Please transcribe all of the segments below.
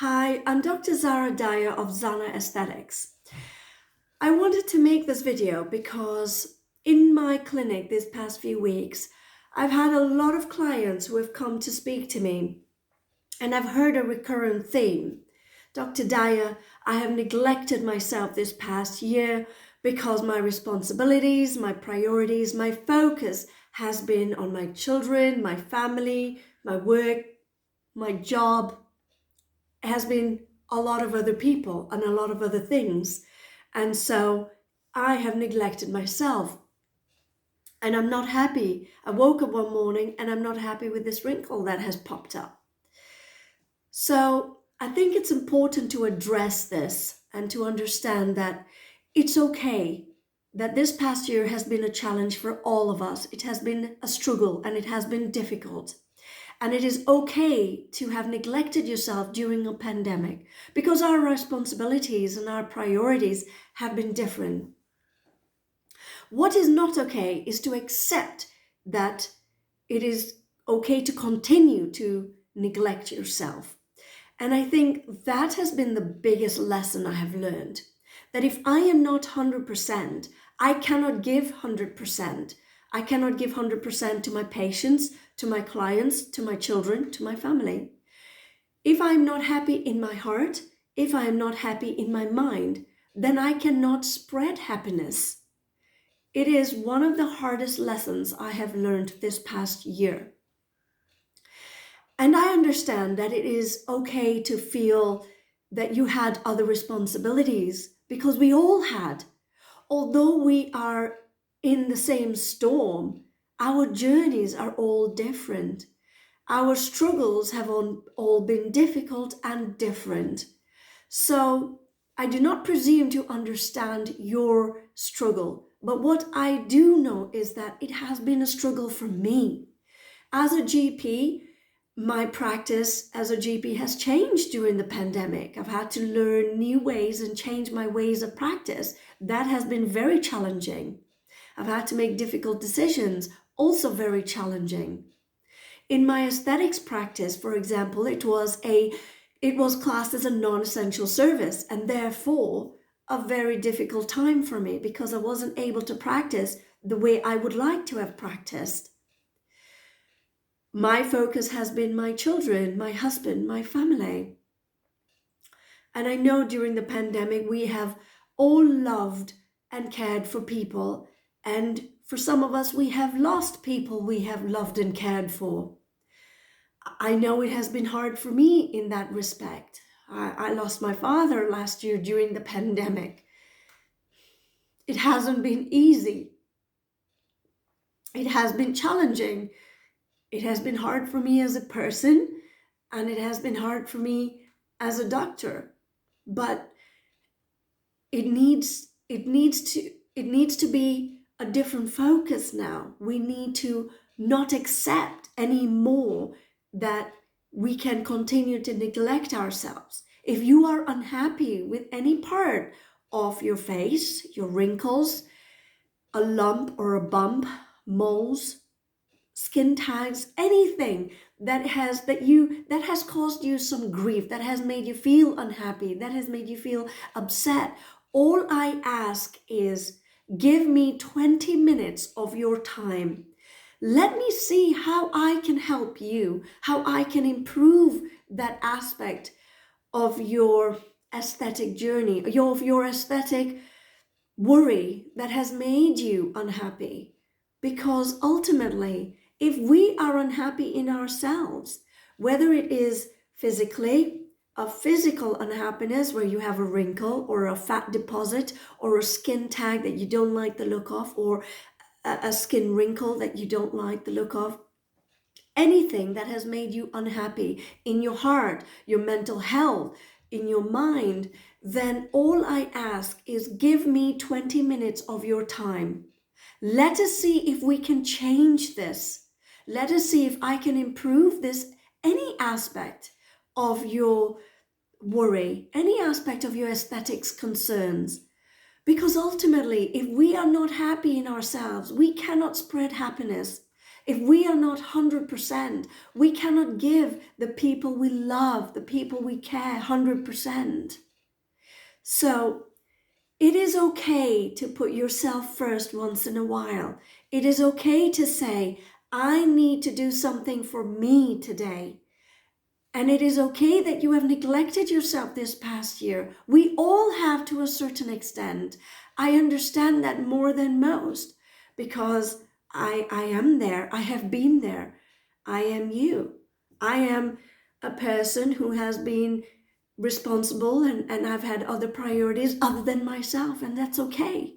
Hi, I'm Dr. Zahra Dahya of Zahnna Aesthetics. I wanted to make this video because in my clinic this past few weeks, I've had a lot of clients who have come to speak to me, and I've heard a recurrent theme. Dr. Dahya, I have neglected myself this past year because my responsibilities, my priorities, my focus has been on my children, my family, my work, my job, has been a lot of other people and a lot of other things. And so I have neglected myself and I'm not happy. I woke up one morning and I'm not happy with this wrinkle that has popped up. So I think it's important to address this and to understand that it's okay that this past year has been a challenge for all of us. It has been a struggle and it has been difficult. And it is okay to have neglected yourself during a pandemic because our responsibilities and our priorities have been different. What is not okay is to accept that it is okay to continue to neglect yourself. And I think that has been the biggest lesson I have learned. That if I am not 100%, I cannot give 100%. I cannot give 100% to my patients, to my clients, to my children, to my family. If I'm not happy in my heart, if I am not happy in my mind, then I cannot spread happiness. It is one of the hardest lessons I have learned this past year. And I understand that it is okay to feel that you had other responsibilities because we all had. Although we are in the same storm, our journeys are all different. Our struggles have all been difficult and different. So I do not presume to understand your struggle, but what I do know is that it has been a struggle for me. As a GP, my practice as a GP has changed during the pandemic. I've had to learn new ways and change my ways of practice. That has been very challenging. I've had to make difficult decisions, also very challenging. In my aesthetics practice, for example, it was classed as a non-essential service and therefore a very difficult time for me because I wasn't able to practice the way I would like to have practiced. My focus has been my children, my husband, my family. And I know during the pandemic, we have all loved and cared for people. And for some of us, we have lost people we have loved and cared for. I know it has been hard for me in that respect. I lost my father last year during the pandemic. It hasn't been easy. It has been challenging. It has been hard for me as a person, and it has been hard for me as a doctor. But it needs to be a different focus now. We need to not accept anymore that we can continue to neglect ourselves. If you are unhappy with any part of your face, your wrinkles, a lump or a bump, moles, skin tags, anything that has caused you some grief, that has made you feel unhappy, that has made you feel upset, all I ask is give me 20 minutes of your time. Let me see how I can help you, how I can improve that aspect of your aesthetic journey, of your aesthetic worry that has made you unhappy. Because ultimately, if we are unhappy in ourselves, whether it is physically, a physical unhappiness where you have a wrinkle or a fat deposit or a skin tag that you don't like the look of, or a skin wrinkle that you don't like the look of, anything that has made you unhappy in your heart, your mental health, in your mind, then all I ask is give me 20 minutes of your time. Let us see if we can change this. Let us see if I can improve this, any aspect of your worry, any aspect of your aesthetics concerns. Because ultimately, if we are not happy in ourselves, we cannot spread happiness. If we are not 100%, we cannot give the people we love, the people we care 100%. So it is okay to put yourself first once in a while. It is okay to say, I need to do something for me today. And it is okay that you have neglected yourself this past year. We all have to a certain extent. I understand that more than most because I am there. I have been there. I am you. I am a person who has been responsible and I've had other priorities other than myself, and that's okay.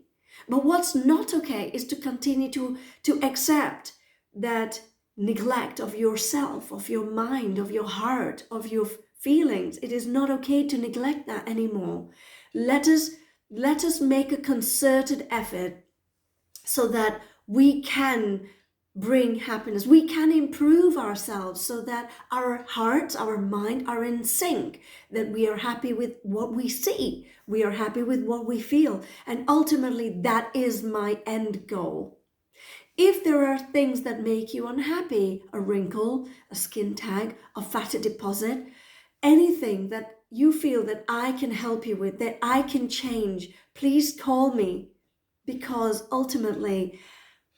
But what's not okay is to continue to accept that neglect of yourself, of your mind, of your heart, of your feelings. It is not okay to neglect that anymore. Let us make a concerted effort so that we can bring happiness. We can improve ourselves so that our hearts, our mind are in sync, that we are happy with what we see, we are happy with what we feel, and ultimately that is my end goal. If there are things that make you unhappy, a wrinkle, a skin tag, a fatty deposit, anything that you feel that I can help you with, that I can change, please call me, because ultimately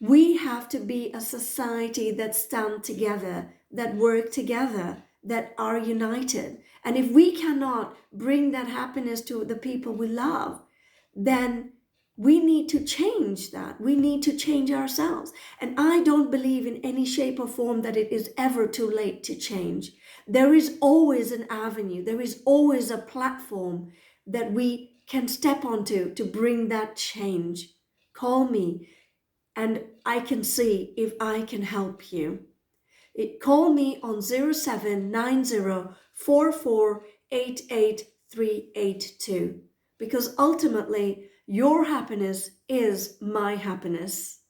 we have to be a society that stand together, that work together, that are united. And if we cannot bring that happiness to the people we love, then we need to change that. We need to change ourselves. And I don't believe in any shape or form that it is ever too late to change. There is always an avenue. There is always a platform that we can step onto to bring that change. Call me and I can see if I can help you. Call me on 079044888382 because ultimately your happiness is my happiness.